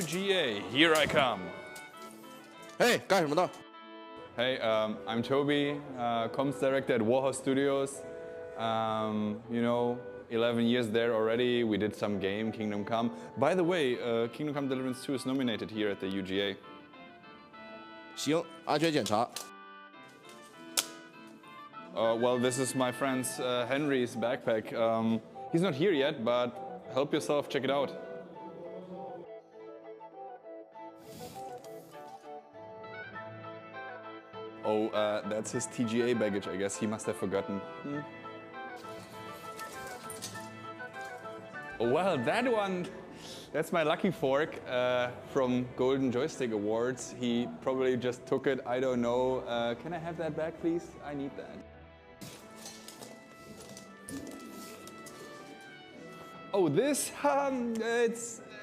UGA, here I come. Hey, 干什么的？ Hey, I'm Toby, comms director at Warhol Studios. 11 years there already. We did some game, Kingdom Come. By the way, Kingdom Come Deliverance 2 is nominated here at the UGA. 行，安全检查。 Well, this is my friend's Henry's backpack. He's not here yet, but help yourself, check it out. Oh, that's his TGA baggage, I guess. He must have forgotten. Oh, well, that one, that's my lucky fork from Golden Joystick Awards. He probably just took it, I don't know. Can I have that back, please? I need that. Oh, this,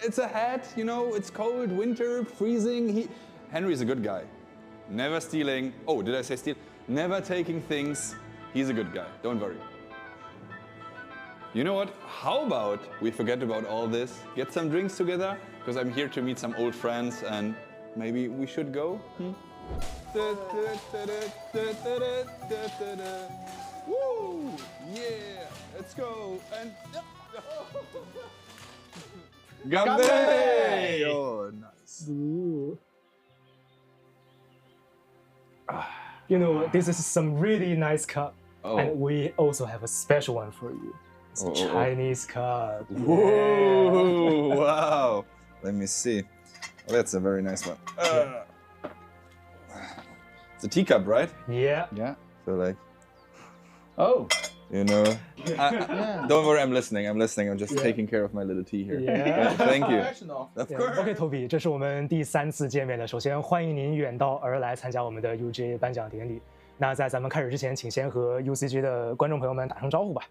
it's a hat, you know, it's cold, winter, freezing. Henry's a good guy. Never stealing. Oh, did I say steal? Never taking things. He's a good guy. Don't worry. You know what? How about we forget about all this, get some drinks together, because I'm here to meet some old friends and maybe we should go? Woo! Yeah! Let's go! And... Gambe! Oh, nice. Ooh. You know, this is some really nice cup. Oh. And we also have a special one for you. It's a Chinese cup. Whoa! Yeah. Wow! Let me see. Oh, that's a very nice one. It's a teacup, right? Yeah. Yeah. So like... Oh. You know, Yeah. don't worry, I'm listening. I'm just taking care of my little tea here. Yeah. Thank you. Professional. Of course. OK， Toby， 这是我们第3次见面了。首先欢迎您远道而来参加我们的 UGA 颁奖典礼。那在咱们开始之前，请先和 UCG 的观众朋友们打声招呼吧。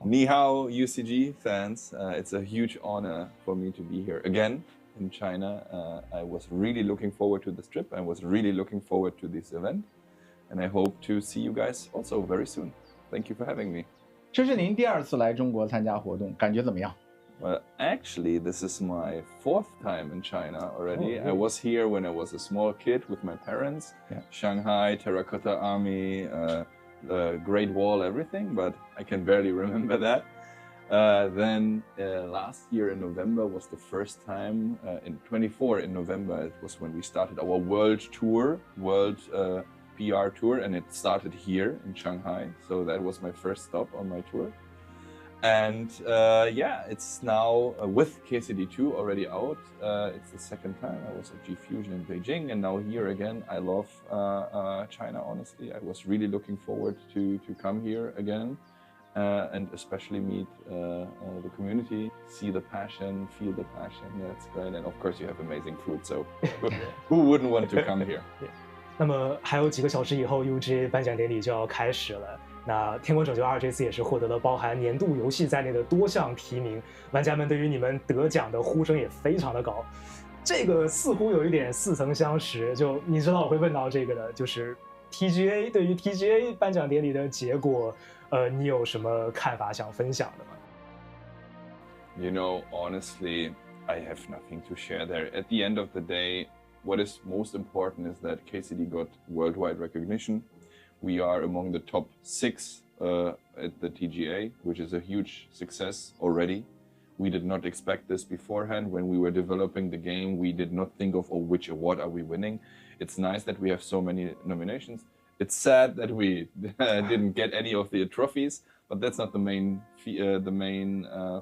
Ni hao, UCG fans. It's a huge honor for me to be here again in China. I was really looking forward to this trip. I was really looking forward to this event. And I hope to see you guys also very soon. Thank you for having me. 这是您第2次来中国参加活动，感觉怎么样？ Well, actually, this is my 4th time in China already. Oh, really? I was here when I was a small kid with my parents. Yeah. Shanghai, Terracotta Army, the Great Wall, everything, but I can barely remember that. Then last year in November was the first time, in 24 in November, it was when we started our world tour, PR tour, and it started here in Shanghai. So that was my first stop on my tour. And yeah, it's now with KCD2 already out. It's the 2nd time. I was at G Fusion in Beijing, and now here again. I love China, honestly. I was really looking forward to come here again and especially meet the community, see the passion, feel the passion. That's great. And of course, you have amazing food. So who wouldn't want to come here? Yeah. 那么还有几个小时以后 ，UGA 颁奖典礼就要开始了。那《天国拯救2》这次也是获得了包含年度游戏在内的多项提名，玩家们对于你们得奖的呼声也非常的高。这个似乎有一点似曾相识，就你知道我会问到这个的，就是 TGA 对于 TGA 颁奖典礼的结果，你有什么看法想分享的吗？ You know, honestly, I have nothing to share there. At the end of the day, what is most important is that KCD got worldwide recognition. We are among the top 6 at the TGA, which is a huge success already. We did not expect this beforehand. When we were developing the game, we did not think of, oh, which award are we winning? It's nice that we have so many nominations. It's sad that we didn't get any of the trophies, but that's not the main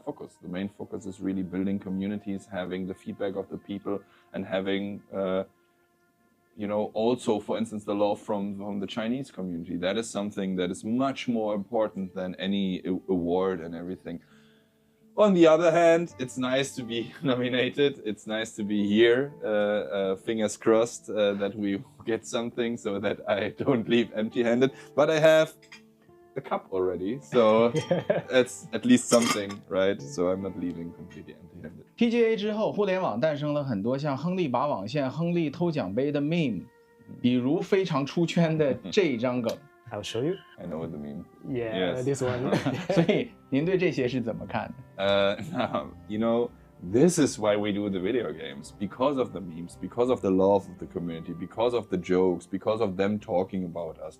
focus. The main focus is really building communities, having the feedback of the people, and having, you know, also, for instance, the love from the Chinese community. That is something that is much more important than any award and everything. On the other hand, it's nice to be nominated. It's nice to be here. Fingers crossed that we get something so that I don't leave empty-handed. But I have a cup already, so that's at least something, right? So I'm not leaving completely empty-handed. TGA 之后，互联网诞生了很多像亨利拔网线、亨利偷奖杯的 meme， 比如非常出圈的这张梗。I'll show you. I know the meme. Yeah, Yes. this one. 所以您对这些是怎么看的？You know, this is why we do the video games, because of the memes, because of the love of the community, because of the jokes, because of them talking about us.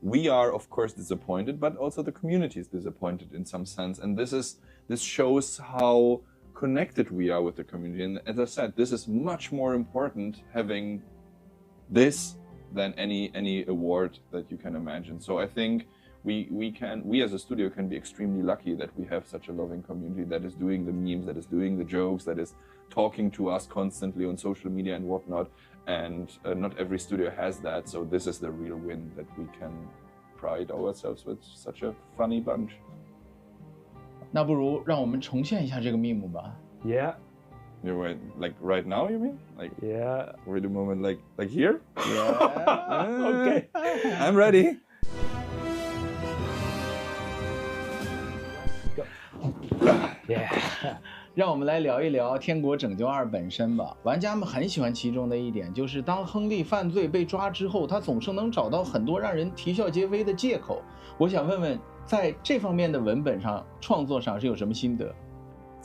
We are, of course, disappointed, but also the community is disappointed in some sense. And this shows how connected we are with the community. And as I said, this is much more important, having this, than any award that you can imagine. So I think we as a studio can be extremely lucky that we have such a loving community that is doing the memes, that is doing the jokes, that is talking to us constantly on social media and whatnot. And not every studio has that. So this is the real win, that we can pride ourselves with such a funny bunch. 那不如让我们重现一下这个 meme 吧。 Yeah. You're right, like right now, you mean? Like Yeah. Wait a moment, like here? Yeah. Okay. I'm ready. Yeah. 让我们来聊一聊《天国拯救2》本身吧。玩家们很喜欢其中的一点，就是当亨利犯罪被抓之后，他总是能找到很多让人啼笑皆非的借口。我想问问，在这方面的文本上、创作上是有什么心得？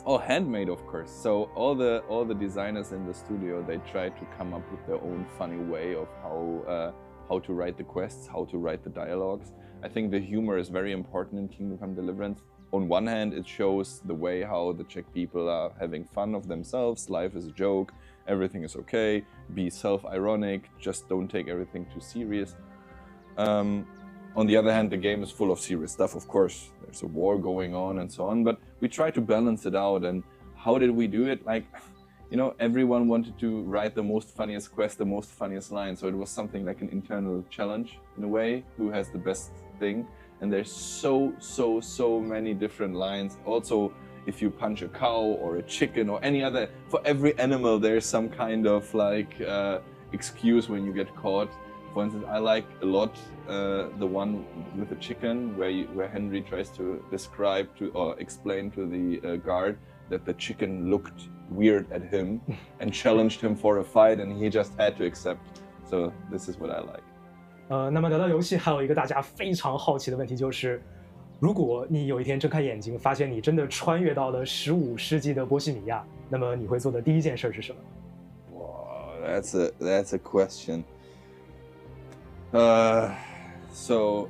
All handmade, of course. So all the designers in the studio, they try to come up with their own funny way of how to write the quests, how to write the dialogues. I think the humor is very important in Kingdom Come Deliverance. On one hand, it shows the way how the Czech people are having fun of themselves. Life is a joke. Everything is okay. Be self-ironic. Just don't take everything too serious. On the other hand, the game is full of serious stuff, of course. There's a war going on and so on, but we try to balance it out. And how did we do it? Like, you know, everyone wanted to write the most funniest quest, the most funniest line. So it was something like an internal challenge in a way, who has the best thing. And there's so many different lines. Also, if you punch a cow or a chicken or any other, for every animal, there's some kind of like excuse when you get caught. For instance, I like a lot the one with the chicken, where Henry tries to describe or explain to the guard that the chicken looked weird at him and challenged him for a fight, and he just had to accept. So this is what I like. 那么聊到游戏，还有一个大家非常好奇的问题，就是如果你有一天睁开眼睛，发现你真的穿越到了15世纪的波西米亚，那么你会做的第一件事是什么？ Wow, that's a question. So,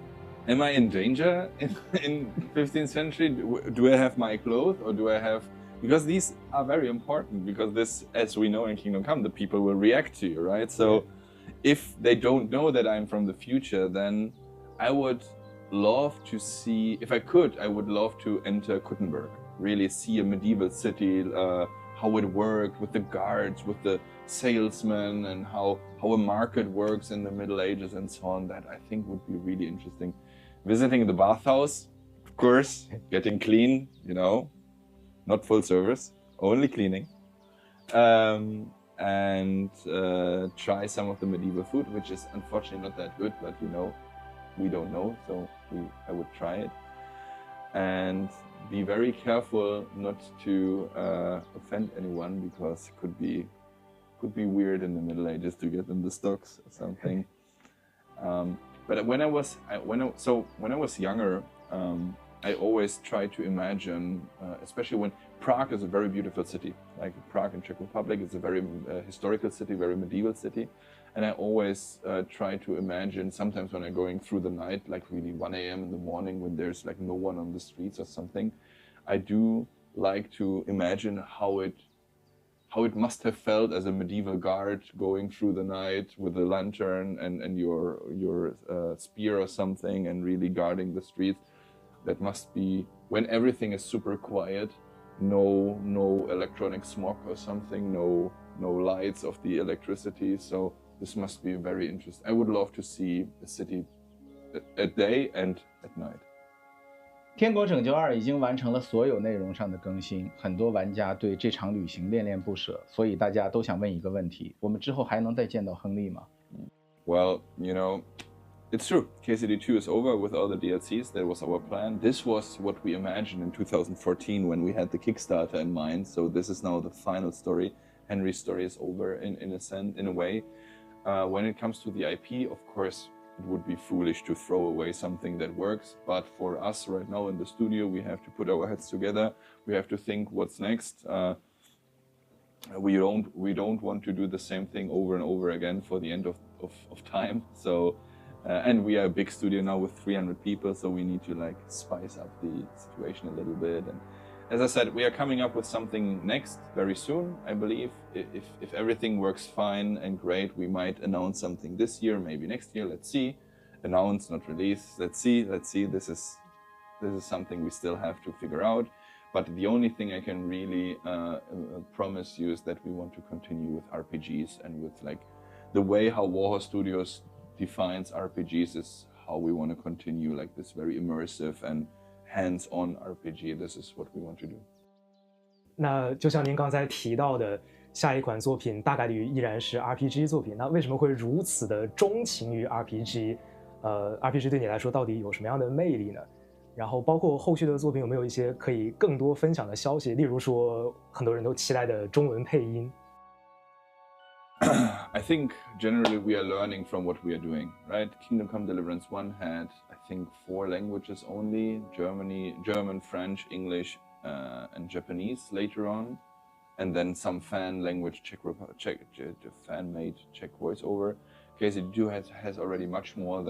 am I in danger in 15th century? Do I have my clothes, or do I have? Because these are very important. Because this, as we know in Kingdom Come, the people will react to you, right? So, if they don't know that I'm from the future, then I would love to see. If I could, I would love to enter Kuttenberg. Really see a medieval city, how it worked with the guards, with the salesmen, and how a market works in the Middle Ages and so on. That I think would be really interesting. Visiting the bathhouse, of course, getting clean, you know, not full service, only cleaning. And try some of the medieval food, which is unfortunately not that good, but you know, we don't know, so I would try it. And be very careful not to offend anyone, because it could be weird in the Middle Ages to get in the stocks or something. But when I was younger, I always try to imagine, especially when Prague is a very beautiful city, like Prague in Czech Republic is a very historical city, very medieval city. And I always try to imagine, sometimes when I'm going through the night, like really 1 a.m. in the morning when there's like no one on the streets or something, I do like to imagine how it must have felt as a medieval guard going through the night with a lantern and your spear or something, and really guarding the streets. That must be when everything is super quiet, no electronic smog or something, no lights of the electricity. So this must be very interesting. I would love to see a city at day and at night. 天国拯救2已经完成了所有内容上的更新，很多玩家对这场旅行恋恋不舍，所以大家都想问一个问题：我们之后还能再见到亨利吗？ Well, you know, it's true. KCD2 is over with all the DLCs. That was our plan. This was what we imagined in 2014 when we had the Kickstarter in mind. So this is now the final story. Henry's story is over in a sense, in a way. When it comes to the IP, of course, it would be foolish to throw away something that works. But for us right now in the studio, we have to put our heads together. We have to think what's next. we don't want to do the same thing over and over again for the end of time. So and we are a big studio now with 300 people, so we need to like spice up the situation a little bit. And as I said, we are coming up with something next very soon, I believe. If everything works fine and great, we might announce something this year, maybe next year. Let's see. Announce, not release. Let's see. This is something we still have to figure out. But the only thing I can really promise you is that we want to continue with RPGs, and with like the way how Warhol Studios defines RPGs is how we want to continue, like this very immersive and hands-on RPG. This is what we want to do. 那就像您刚才提到的，下一款作品大概率依然是 RPG 作品。那为什么会如此的钟情于 RPG？RPG 对你来说到底有什么样的魅力呢？然后包括后续的作品有没有一些可以更多分享的消息？例如说很多人都期待的中文配音。I think generally we are learning from what we are doing, right? Kingdom Come Deliverance 1 had, I think, 4 languages only: German, French, English, and Japanese later on, and then some fan language fan-made Czech voiceover. KCD2 has already much more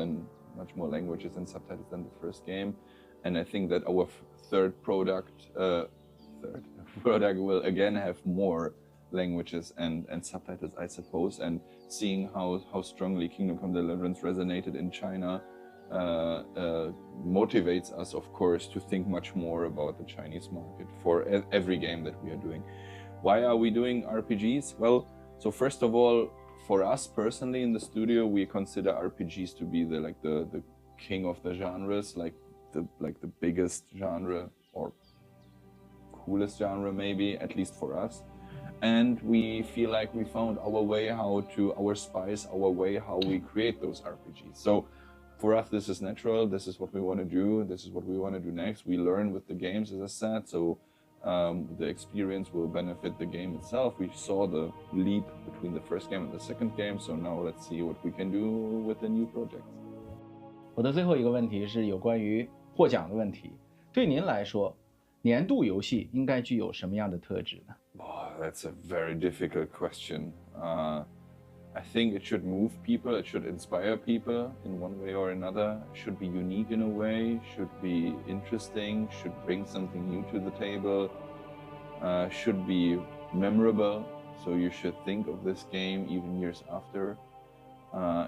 languages and subtitles than the first game, and I think that our third product will again have more languages and subtitles, I suppose. And seeing how strongly Kingdom Come Deliverance resonated in China motivates us, of course, to think much more about the Chinese market for every game that we are doing. Why are we doing RPGs? Well, so first of all, for us personally in the studio, we consider RPGs to be the king of the genres, like the biggest genre or coolest genre, maybe, at least for us. And we feel like we found our way our way how we create those RPGs. So for us, this is natural. This is what we want to do. This is what we want to do next. We learn with the games, as I said. So the experience will benefit the game itself. We saw the leap between the first game and the second game. So now let's see what we can do with the new projects. 我的最后一个问题是有关于获奖的问题。对您来说，年度游戏应该具有什么样的特质呢？ That's a very difficult question. I think it should move people, it should inspire people in one way or another, it should be unique in a way, should be interesting, should bring something new to the table, should be memorable, so you should think of this game even years after.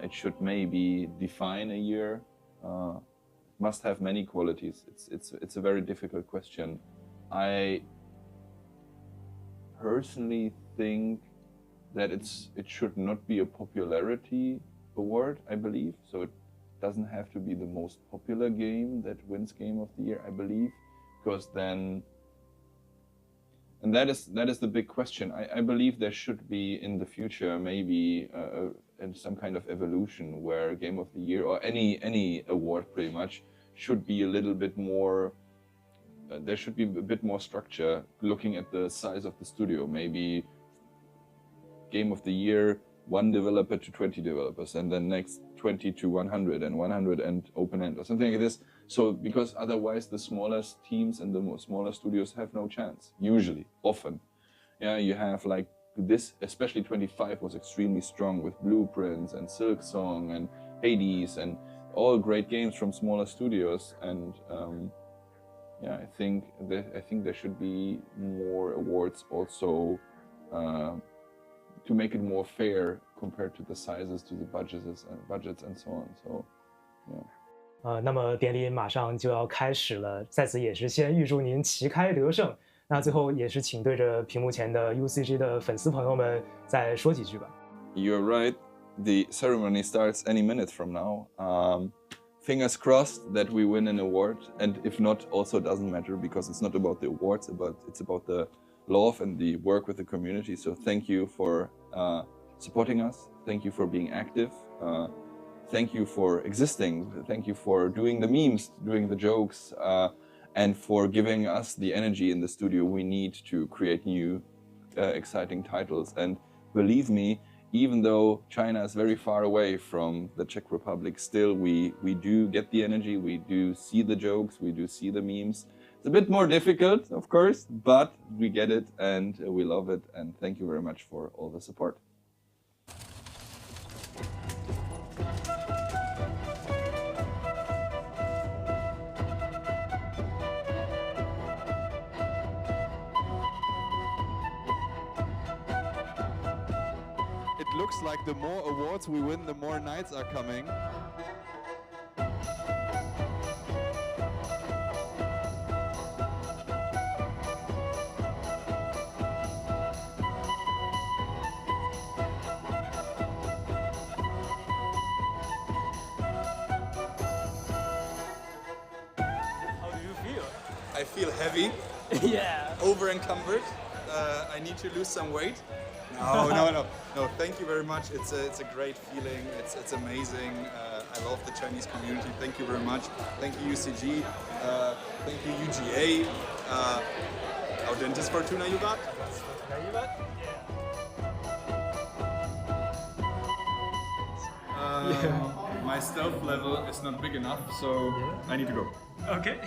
It should maybe define a year, must have many qualities. It's a very difficult question. I personally think that it should not be a popularity award, I believe. So it doesn't have to be the most popular game that wins Game of the Year, I believe, because then, and that is the big question. I believe there should be in the future maybe some kind of evolution where Game of the Year or any award pretty much should be a little bit more. There should be a bit more structure, looking at the size of the studio. Maybe Game of the Year, 1 developer to 20 developers, and then next 20 to 100, and 100 and open end, or something like this. So, because otherwise the smallest teams and the smaller studios have no chance, usually, often. Yeah, you have like this, especially 25 was extremely strong with Blueprints and Silksong and Hades and all great games from smaller studios. And yeah, I think there should be more awards also to make it more fair compared to the sizes, to the budgets and so on. So, yeah. 那么典礼马上就要开始了，在此也是先预祝您旗开得胜。那最后也是请对着屏幕前的 UCG 的粉丝朋友们再说几句吧。You're right. The ceremony starts any minute from now. Fingers crossed that we win an award, and if not, also doesn't matter, because it's not about the awards, it's about the love and the work with the community. So thank you for supporting us. Thank you for being active. Thank you for existing. Thank you for doing the memes, doing the jokes, and for giving us the energy in the studio we need to create new, exciting titles. And believe me, even though China is very far away from the Czech Republic, still we do get the energy, we do see the jokes, we do see the memes, It's a bit more difficult, of course, but we get it and we love it. And thank you very much for all the support. It looks like the more awards we win, the more nights are coming. How do you feel? I feel heavy, Yeah. over encumbered. I need to lose some weight. No. Thank you very much. It's a great feeling. It's amazing. I love the Chinese community. Thank you very much. Thank you UCG. Thank you UGA. How dentist Fortuna you got? Yeah. My stealth level is not big enough, so I need to go. Okay.